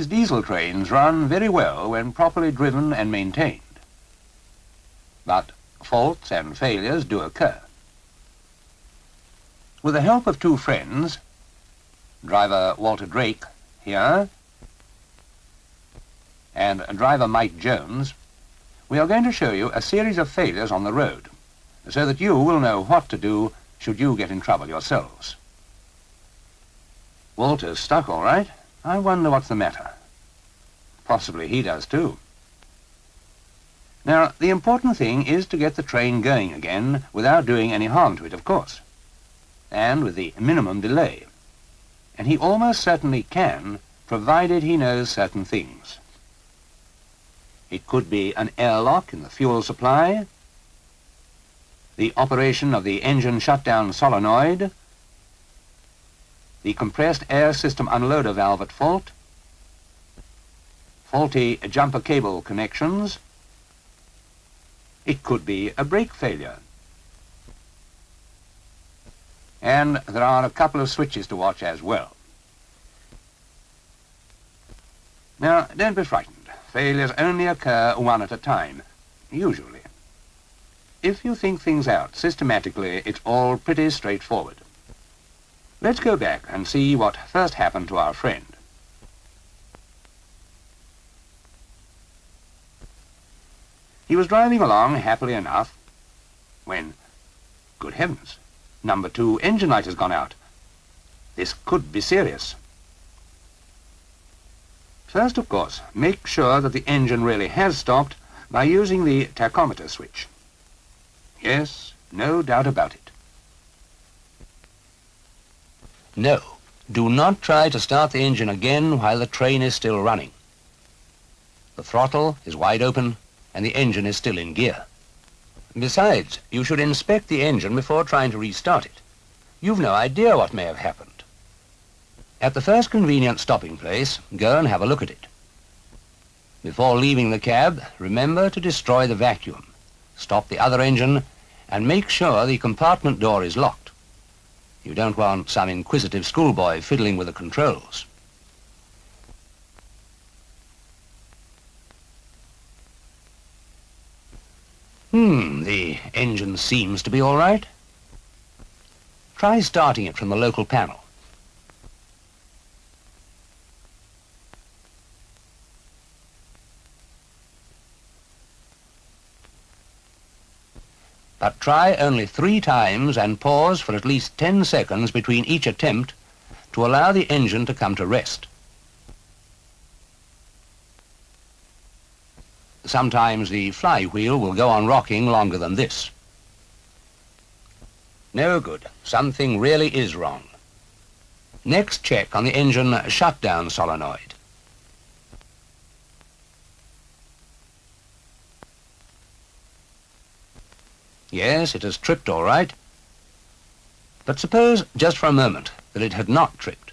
diesel trains run very well when properly driven and maintained. But faults and failures do occur. With the help of two friends, driver Walter Drake here and driver Mike Jones, we are going to show you a series of failures on the road so that you will know what to do should you get in trouble yourselves. Walter's stuck all right. I wonder what's the matter. Possibly he does too. Now, the important thing is to get the train going again without doing any harm to it, of course, and with the minimum delay. And he almost certainly can, provided he knows certain things. It could be an airlock in the fuel supply, the operation of the engine shutdown solenoid, the compressed air system unloader valve at fault, faulty jumper cable connections. It could be a brake failure. And there are a couple of switches to watch as well. Now, don't be frightened. Failures only occur one at a time, usually. If you think things out systematically, it's all pretty straightforward. Let's go back and see what first happened to our friend. He was driving along happily enough when, good heavens, number 2 engine light has gone out. This could be serious. First, of course, make sure that the engine really has stopped by using the tachometer switch. Yes, no doubt about it. No, do not try to start the engine again while the train is still running. The throttle is wide open and the engine is still in gear. Besides, you should inspect the engine before trying to restart it. You've no idea what may have happened. At the first convenient stopping place, go and have a look at it. Before leaving the cab, remember to destroy the vacuum, stop the other engine, and make sure the compartment door is locked. You don't want some inquisitive schoolboy fiddling with the controls. The engine seems to be all right. Try starting it from the local panel. But try only 3 times and pause for at least 10 seconds between each attempt to allow the engine to come to rest. Sometimes the flywheel will go on rocking longer than this. No good. Something really is wrong. Next, check on the engine shutdown solenoid. Yes, it has tripped all right. But suppose, just for a moment, that it had not tripped.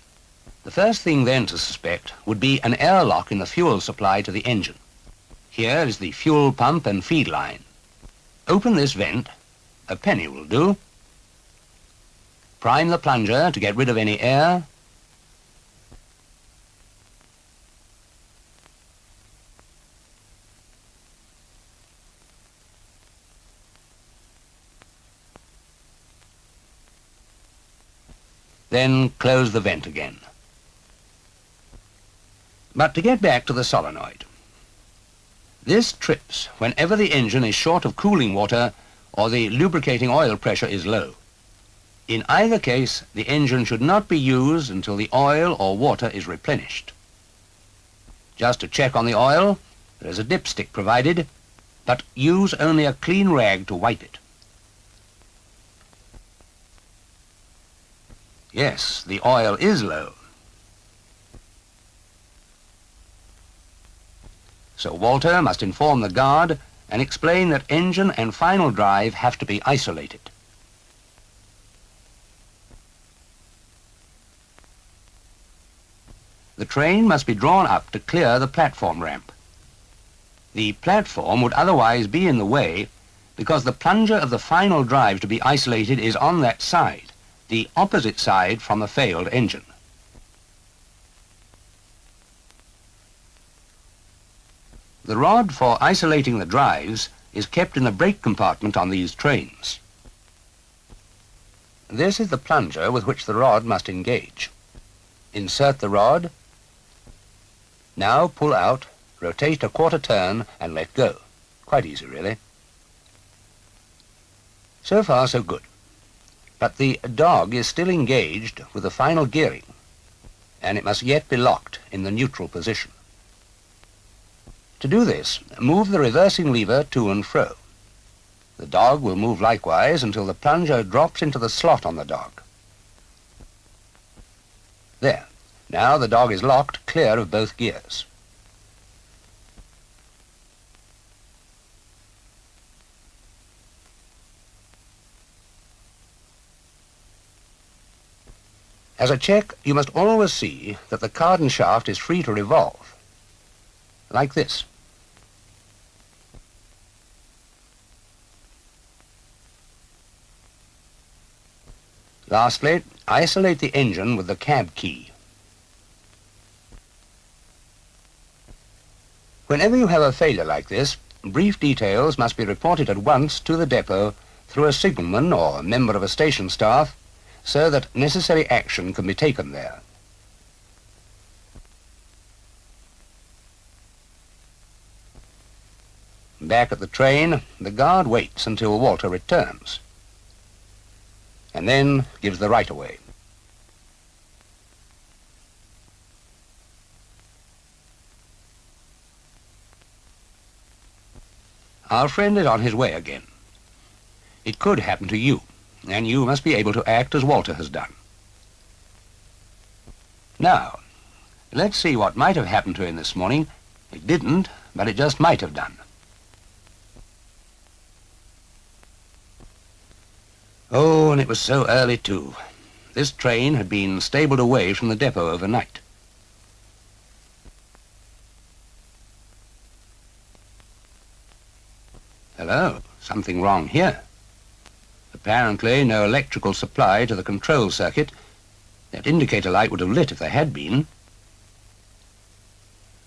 The first thing then to suspect would be an airlock in the fuel supply to the engine. Here is the fuel pump and feed line. Open this vent. A penny will do. Prime the plunger to get rid of any air. Then close the vent again. But to get back to the solenoid. This trips whenever the engine is short of cooling water or the lubricating oil pressure is low. In either case, the engine should not be used until the oil or water is replenished. Just to check on the oil, there is a dipstick provided, but use only a clean rag to wipe it. Yes, the oil is low. So Walter must inform the guard and explain that engine and final drive have to be isolated. The train must be drawn up to clear the platform ramp. The platform would otherwise be in the way because the plunger of the final drive to be isolated is on that side, the opposite side from the failed engine. The rod for isolating the drives is kept in the brake compartment on these trains. This is the plunger with which the rod must engage. Insert the rod. Now pull out, rotate a quarter turn and let go. Quite easy, really. So far, so good. But the dog is still engaged with the final gearing, and it must yet be locked in the neutral position. To do this, move the reversing lever to and fro. The dog will move likewise until the plunger drops into the slot on the dog. There. Now the dog is locked clear of both gears. As a check, you must always see that the cardan shaft is free to revolve, like this. Lastly, isolate the engine with the cab key. Whenever you have a failure like this, brief details must be reported at once to the depot through a signalman or a member of a station staff, so that necessary action can be taken there. Back at the train, the guard waits until Walter returns, and then gives the right-of-way. Our friend is on his way again. It could happen to you, and you must be able to act as Walter has done. Now, let's see what might have happened to him this morning. It didn't, but it just might have done. Oh, and it was so early too. This train had been stabled away from the depot overnight. Hello, something wrong here. Apparently no electrical supply to the control circuit. That indicator light would have lit if there had been.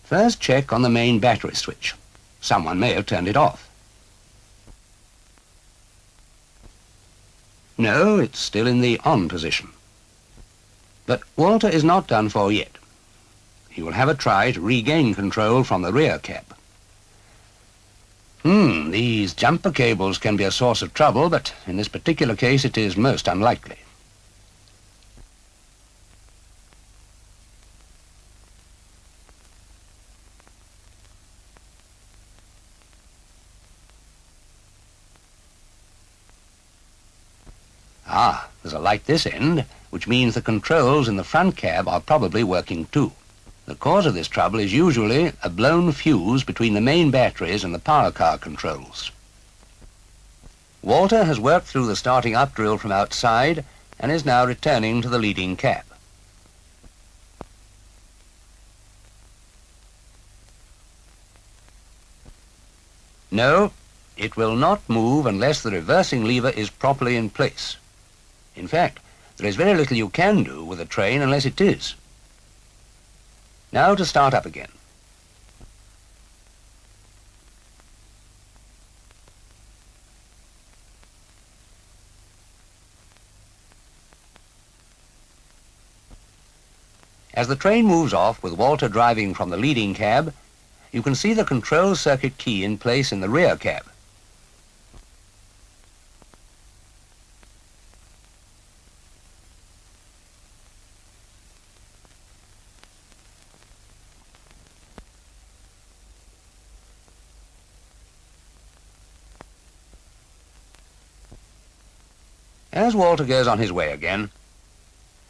First check on the main battery switch. Someone may have turned it off. No, it's still in the on position. But Walter is not done for yet. He will have a try to regain control from the rear cab. These jumper cables can be a source of trouble, but in this particular case it is most unlikely. Ah, there's a light this end, which means the controls in the front cab are probably working too. The cause of this trouble is usually a blown fuse between the main batteries and the power car controls. Walter has worked through the starting up drill from outside and is now returning to the leading cab. No, it will not move unless the reversing lever is properly in place. In fact, there is very little you can do with a train unless it is. Now to start up again. As the train moves off with Walter driving from the leading cab, you can see the control circuit key in place in the rear cab. As Walter goes on his way again,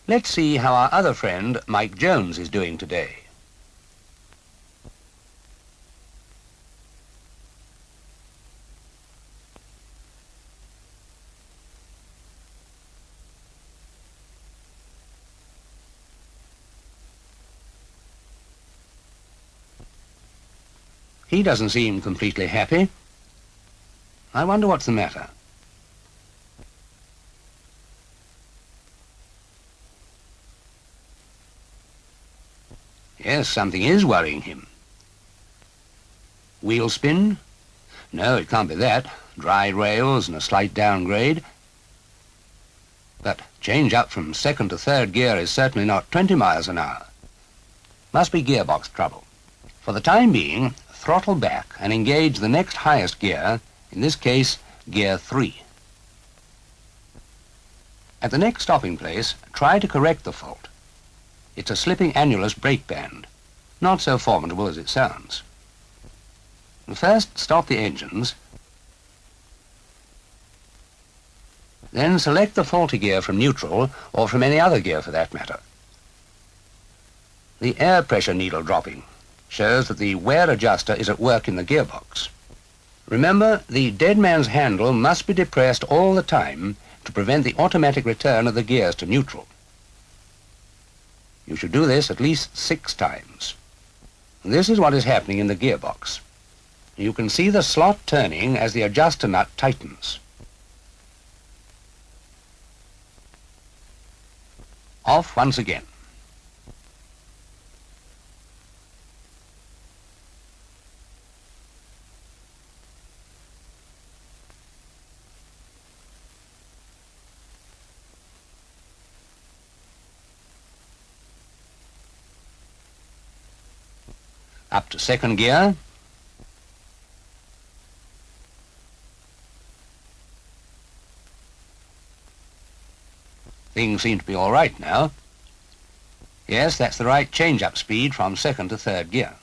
let's see how our other friend, Mike Jones, is doing today. He doesn't seem completely happy. I wonder what's the matter. Yes, something is worrying him. Wheel spin? No, it can't be that. Dry rails and a slight downgrade. But change up from second to third gear is certainly not 20 miles an hour. Must be gearbox trouble. For the time being, throttle back and engage the next highest gear, in this case, gear 3. At the next stopping place, try to correct the fault. It's a slipping annulus brake band, not so formidable as it sounds. First, stop the engines, then select the faulty gear from neutral, or from any other gear for that matter. The air pressure needle dropping shows that the wear adjuster is at work in the gearbox. Remember, the dead man's handle must be depressed all the time to prevent the automatic return of the gears to neutral. You should do this at least 6 times. This is what is happening in the gearbox. You can see the slot turning as the adjuster nut tightens. Off once again. Up to second gear. Things seem to be all right now. Yes, that's the right change-up speed from second to third gear.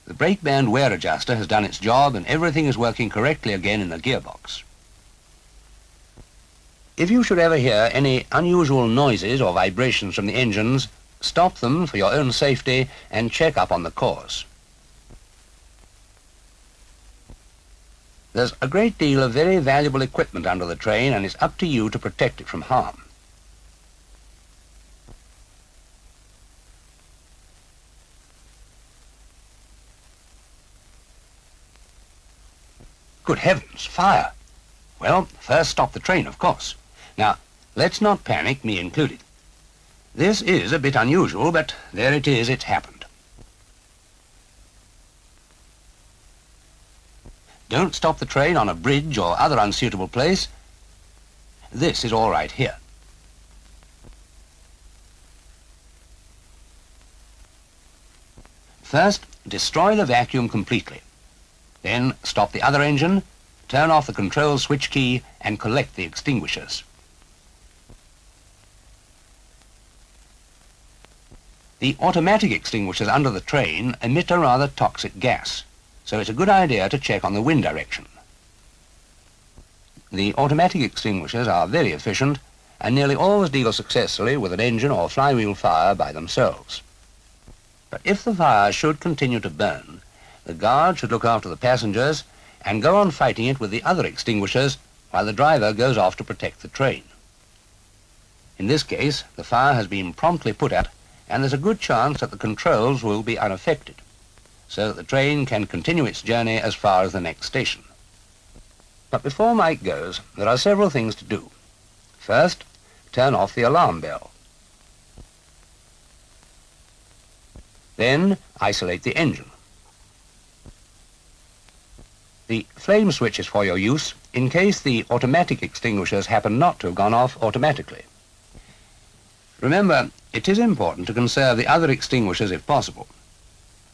The brake band wear adjuster has done its job and everything is working correctly again in the gearbox. If you should ever hear any unusual noises or vibrations from the engines, stop them for your own safety and check up on the cause. There's a great deal of very valuable equipment under the train and it's up to you to protect it from harm. Good heavens, fire! Well, first stop the train, of course. Now, let's not panic, me included. This is a bit unusual, but there it is, it's happened. Don't stop the train on a bridge or other unsuitable place. This is all right here. First, destroy the vacuum completely. Then stop the other engine, turn off the control switch key, and collect the extinguishers. The automatic extinguishers under the train emit a rather toxic gas, so it's a good idea to check on the wind direction. The automatic extinguishers are very efficient and nearly always deal successfully with an engine or flywheel fire by themselves. But if the fire should continue to burn, the guard should look after the passengers and go on fighting it with the other extinguishers while the driver goes off to protect the train. In this case, the fire has been promptly put out and there's a good chance that the controls will be unaffected, so that the train can continue its journey as far as the next station. But before Mike goes, there are several things to do. First, turn off the alarm bell. Then, isolate the engine. The flame switch is for your use in case the automatic extinguishers happen not to have gone off automatically. Remember, it is important to conserve the other extinguishers if possible.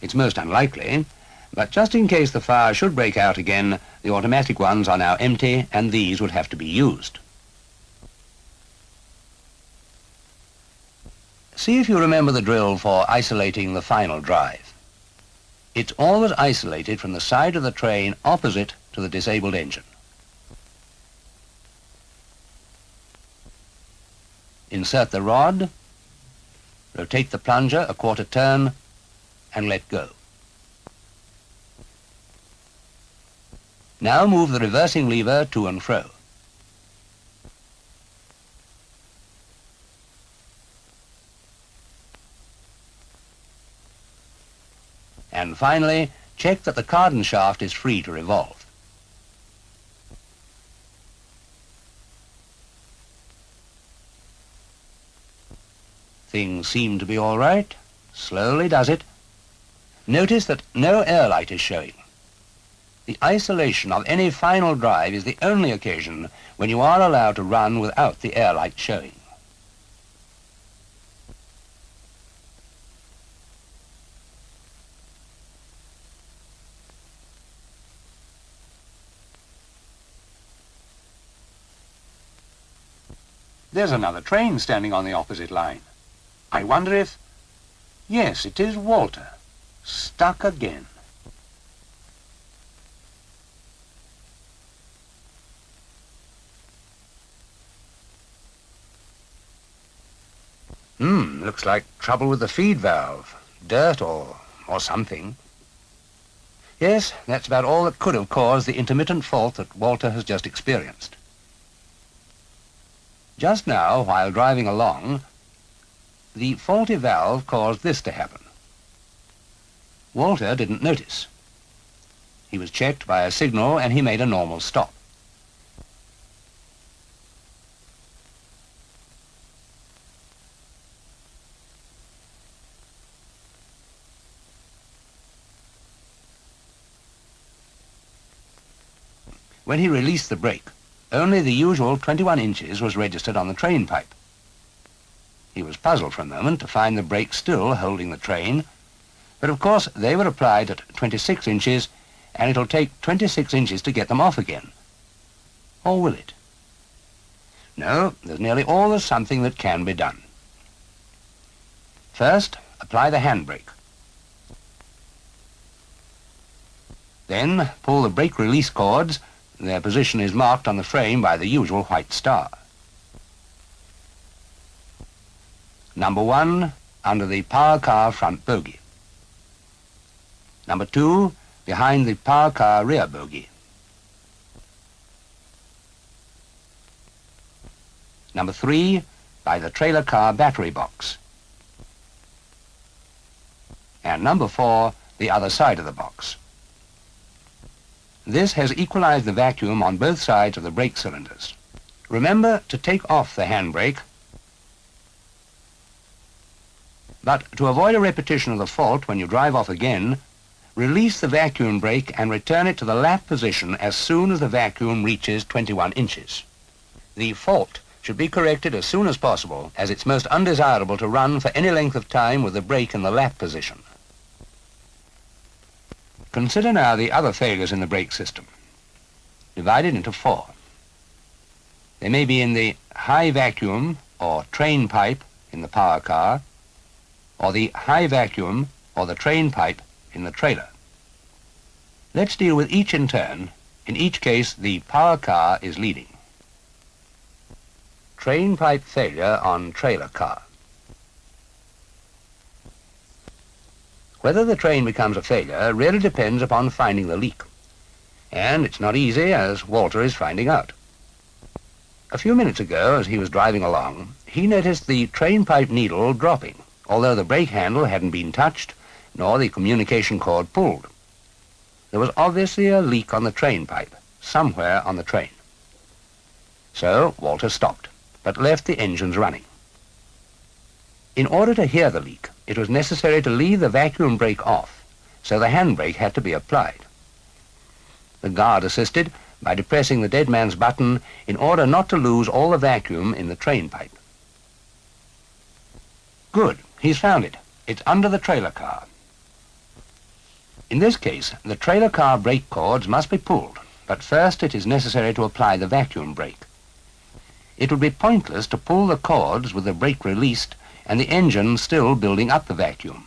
It's most unlikely, but just in case the fire should break out again, the automatic ones are now empty and these would have to be used. See if you remember the drill for isolating the final drive. It's always isolated from the side of the train opposite to the disabled engine. Insert the rod, rotate the plunger a quarter turn, and let go. Now move the reversing lever to and fro. And finally, check that the cardan shaft is free to revolve. Things seem to be all right. Slowly does it. Notice that no air light is showing. The isolation of any final drive is the only occasion when you are allowed to run without the air light showing. There's another train standing on the opposite line. I wonder if... Yes, it is Walter. Stuck again. Looks like trouble with the feed valve. Dirt or something. Yes, that's about all that could have caused the intermittent fault that Walter has just experienced. Just now, while driving along, the faulty valve caused this to happen. Walter didn't notice. He was checked by a signal and he made a normal stop. When he released the brake, only the usual 21 inches was registered on the train pipe. He was puzzled for a moment to find the brake still holding the train, but of course they were applied at 26 inches, and it'll take 26 inches to get them off again. Or will it? No, there's nearly always something that can be done. First, apply the handbrake. Then pull the brake release cords. Their position is marked on the frame by the usual white star. Number 1, under the power car front bogie. Number 2, behind the power car rear bogie. Number 3, by the trailer car battery box. And number 4, the other side of the box. This has equalized the vacuum on both sides of the brake cylinders. Remember to take off the handbrake, but to avoid a repetition of the fault when you drive off again, release the vacuum brake and return it to the lap position as soon as the vacuum reaches 21 inches. The fault should be corrected as soon as possible, as it's most undesirable to run for any length of time with the brake in the lap position. Consider now the other failures in the brake system, divided into 4. They may be in the high vacuum or train pipe in the power car, or the high vacuum or the train pipe in the trailer. Let's deal with each in turn. In each case, the power car is leading. Train pipe failure on trailer car. Whether the train becomes a failure really depends upon finding the leak. And it's not easy, as Walter is finding out. A few minutes ago, as he was driving along, he noticed the train pipe needle dropping, although the brake handle hadn't been touched, nor the communication cord pulled. There was obviously a leak on the train pipe, somewhere on the train. So Walter stopped, but left the engines running. In order to hear the leak, it was necessary to leave the vacuum brake off, so the handbrake had to be applied. The guard assisted by depressing the dead man's button in order not to lose all the vacuum in the train pipe. Good, he's found it. It's under the trailer car. In this case, the trailer car brake cords must be pulled, but first it is necessary to apply the vacuum brake. It would be pointless to pull the cords with the brake released and the engine still building up the vacuum.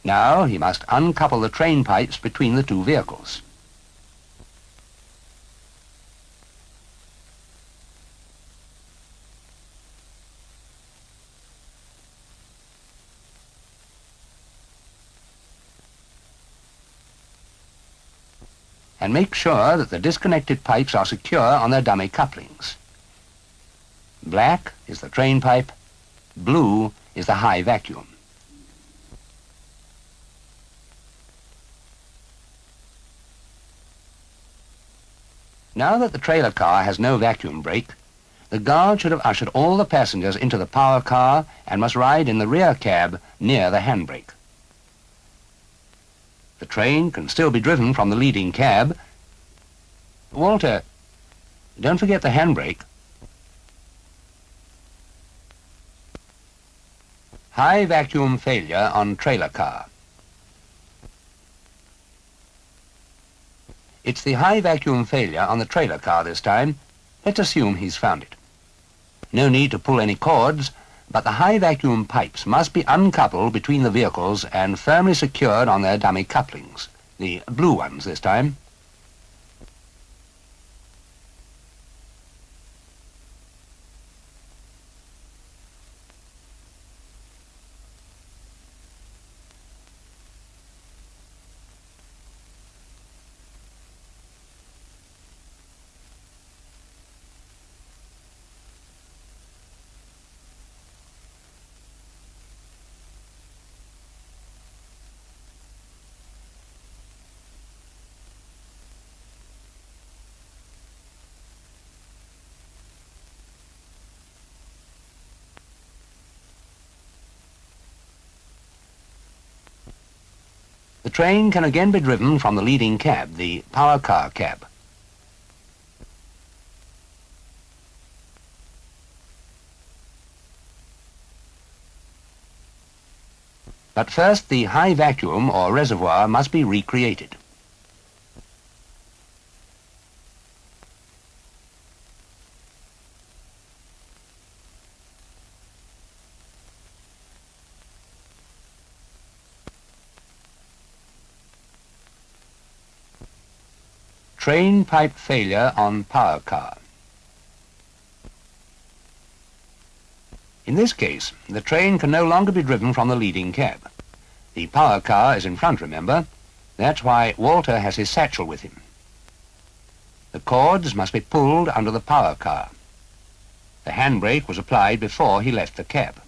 Now he must uncouple the train pipes between the two vehicles. And make sure that the disconnected pipes are secure on their dummy couplings. Black is the train pipe, blue is the high vacuum. Now that the trailer car has no vacuum brake, the guard should have ushered all the passengers into the power car and must ride in the rear cab near the handbrake. The train can still be driven from the leading cab. Walter, don't forget the handbrake. High vacuum failure on trailer car. It's the high vacuum failure on the trailer car this time. Let's assume he's found it. No need to pull any cords, but the high vacuum pipes must be uncoupled between the vehicles and firmly secured on their dummy couplings, the blue ones this time. The train can again be driven from the leading cab, the power car cab. But first, the high vacuum or reservoir must be recreated. Train pipe failure on power car. In this case, the train can no longer be driven from the leading cab. The power car is in front, remember. That's why Walter has his satchel with him. The cords must be pulled under the power car. The handbrake was applied before he left the cab.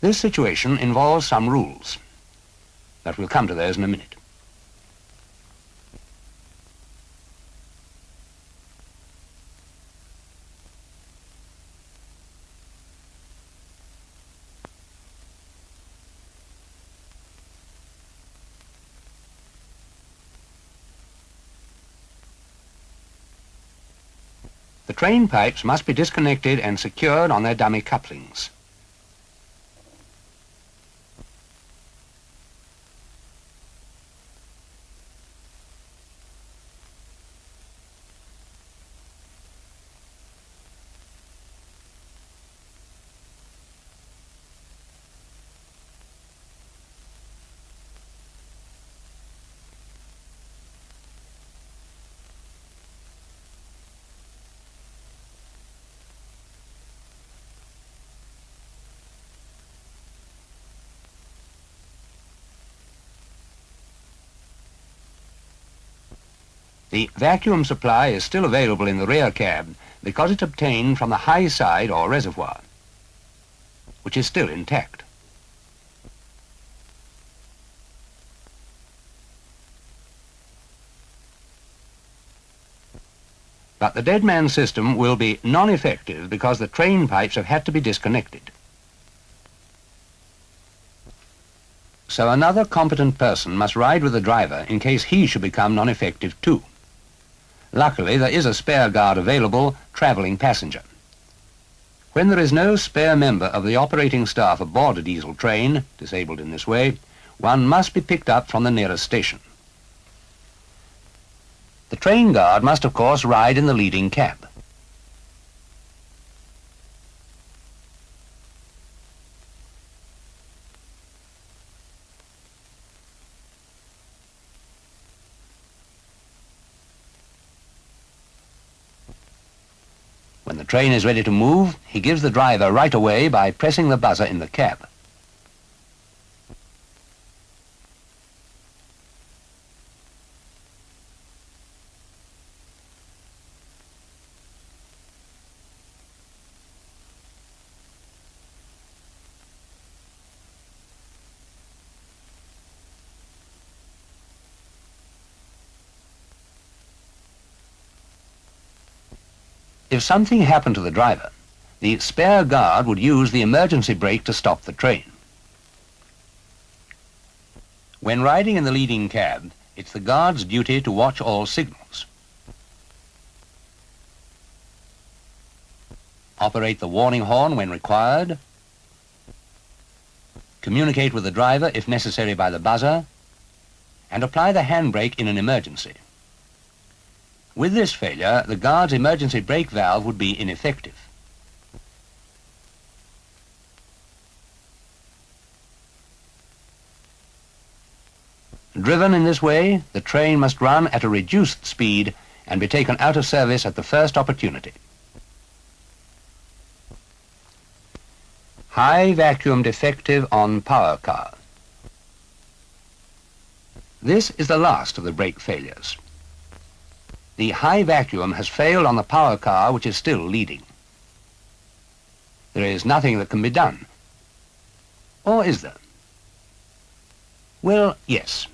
This situation involves some rules, but we'll come to those in a minute. The train pipes must be disconnected and secured on their dummy couplings. The vacuum supply is still available in the rear cab because it's obtained from the high side or reservoir, which is still intact. But the dead man system will be non-effective because the train pipes have had to be disconnected. So another competent person must ride with the driver in case he should become non-effective too. Luckily, there is a spare guard available, travelling passenger. When there is no spare member of the operating staff aboard a diesel train, disabled in this way, one must be picked up from the nearest station. The train guard must, of course, ride in the leading cab. When the train is ready to move, he gives the driver right away by pressing the buzzer in the cab. If something happened to the driver, the spare guard would use the emergency brake to stop the train. When riding in the leading cab, it's the guard's duty to watch all signals. Operate the warning horn when required. Communicate with the driver if necessary by the buzzer, and apply the handbrake in an emergency. With this failure, the guard's emergency brake valve would be ineffective. Driven in this way, the train must run at a reduced speed and be taken out of service at the first opportunity. High vacuum defective on power car. This is the last of the brake failures. The high vacuum has failed on the power car, which is still leading. There is nothing that can be done. Or is there? Well, yes.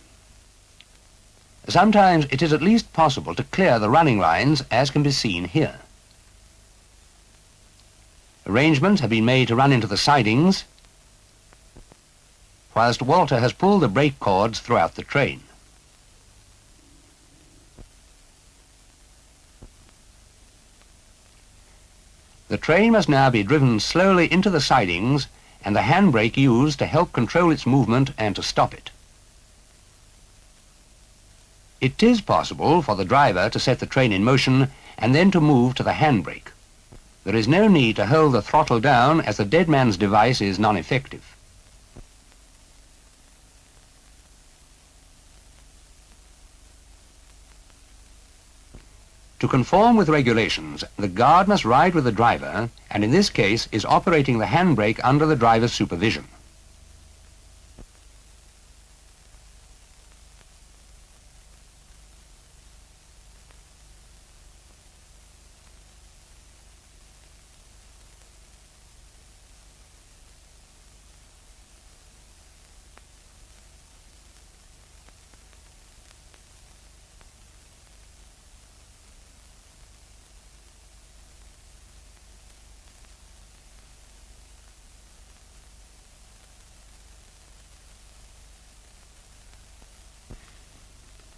Sometimes it is at least possible to clear the running lines, as can be seen here. Arrangements have been made to run into the sidings, whilst Walter has pulled the brake cords throughout the train. The train must now be driven slowly into the sidings and the handbrake used to help control its movement and to stop it. It is possible for the driver to set the train in motion and then to move to the handbrake. There is no need to hold the throttle down, as the dead man's device is non-effective. To conform with regulations, the guard must ride with the driver, and in this case is operating the handbrake under the driver's supervision.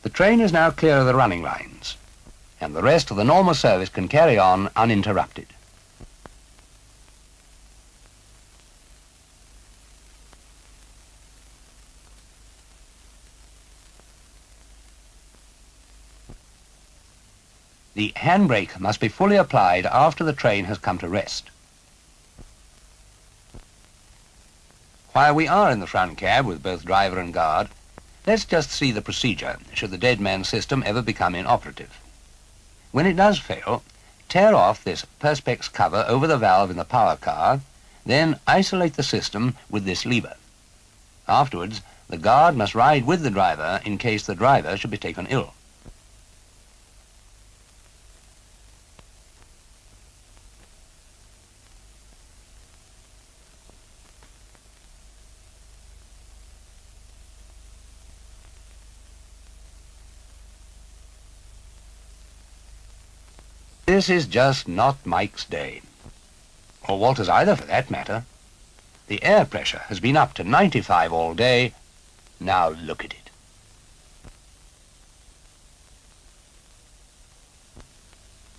The train is now clear of the running lines, and the rest of the normal service can carry on uninterrupted. The handbrake must be fully applied after the train has come to rest. While we are in the front cab with both driver and guard, let's just see the procedure should the dead man system ever become inoperative. When it does fail, tear off this perspex cover over the valve in the power car, then isolate the system with this lever. Afterwards, the guard must ride with the driver in case the driver should be taken ill. This is just not Mike's day, or Walter's either for that matter. The air pressure has been up to 95 all day. Now look at it.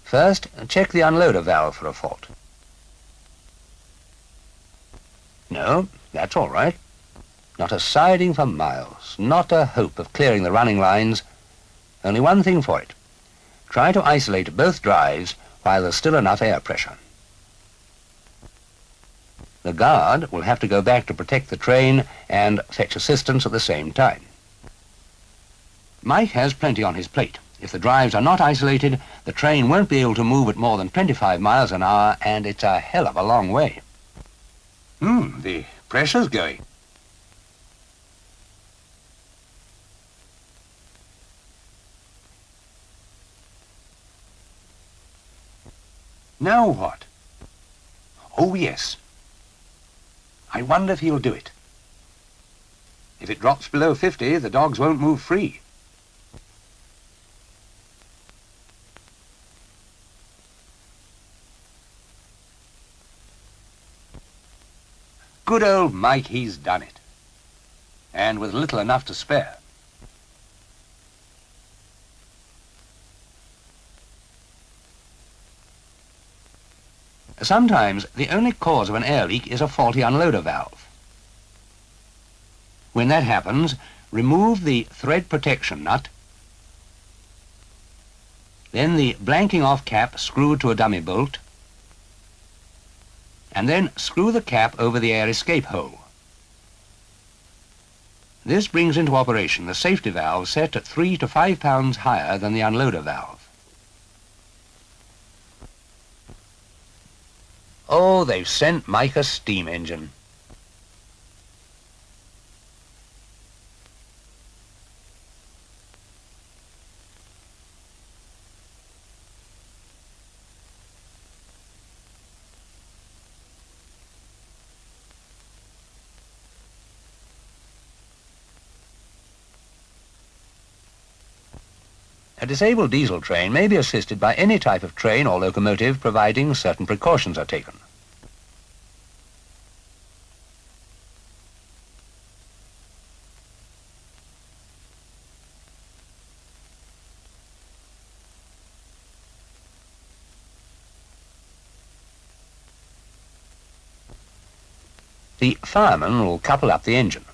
First, check the unloader valve for a fault. No, that's all right. Not a siding for miles, not a hope of clearing the running lines. Only one thing for it. Try to isolate both drives while there's still enough air pressure. The guard will have to go back to protect the train and fetch assistance at the same time. Mike has plenty on his plate. If the drives are not isolated, the train won't be able to move at more than 25 miles an hour, and it's a hell of a long way. The pressure's going. Now what? Oh, yes. I wonder if he'll do it. If it drops below 50, the dogs won't move free. good old Mike, he's done it. And with little enough to spare. Sometimes the only cause of an air leak is a faulty unloader valve. When that happens, remove the thread protection nut, then the blanking off cap screwed to a dummy bolt, and then screw the cap over the air escape hole. This brings into operation the safety valve set at 3 to 5 pounds higher than the unloader valve. Oh, they've sent Mike a steam engine. A disabled diesel train may be assisted by any type of train or locomotive providing certain precautions are taken. The fireman will couple up the engine.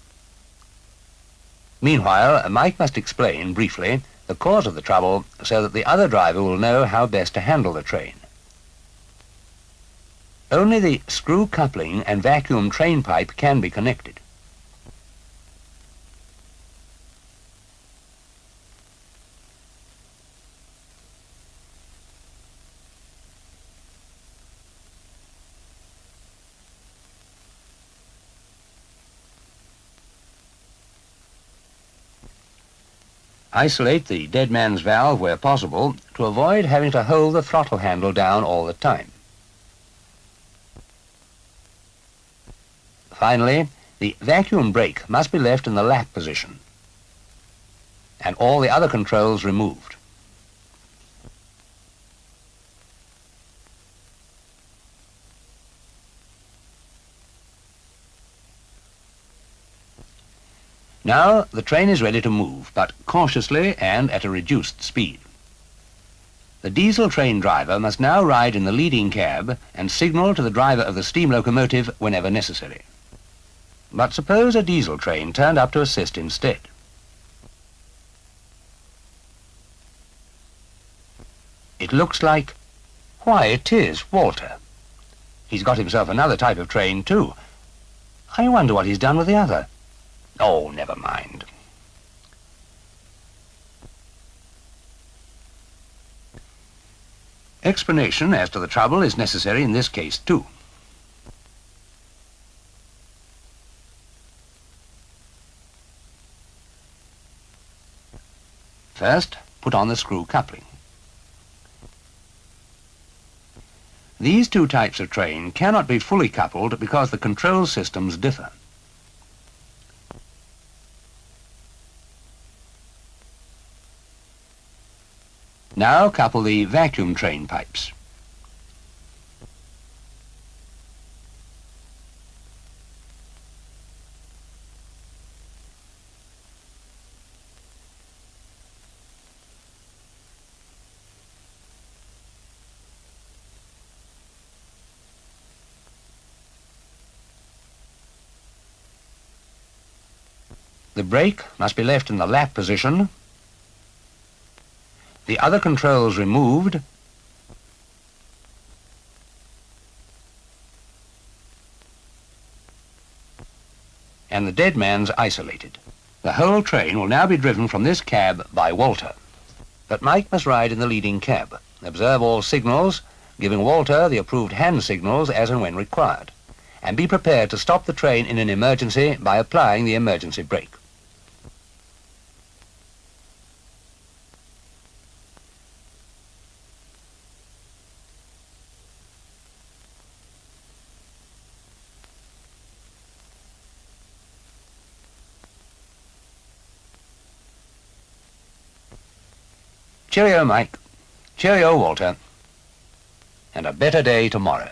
Meanwhile, Mike must explain briefly the cause of the trouble so that the other driver will know how best to handle the train. Only the screw coupling and vacuum train pipe can be connected. Isolate the dead man's valve where possible to avoid having to hold the throttle handle down all the time. Finally, the vacuum brake must be left in the lap position and all the other controls removed. Now the train is ready to move, but cautiously and at a reduced speed. The diesel train driver must now ride in the leading cab and signal to the driver of the steam locomotive whenever necessary. But suppose a diesel train turned up to assist instead. It looks like... Why, it is Walter. He's got himself another type of train too. I wonder what he's done with the other. Oh, never mind. Explanation as to the trouble is necessary in this case too. First, put on the screw coupling. These two types of train cannot be fully coupled because the control systems differ. Now couple the vacuum train pipes. The brake must be left in the lap position, the other controls removed, and the dead man's isolated. The whole train will now be driven from this cab by Walter. But Mike must ride in the leading cab, observe all signals, giving Walter the approved hand signals as and when required, and be prepared to stop the train in an emergency by applying the emergency brake. Cheerio, Mike. Cheerio, Walter. And a better day tomorrow.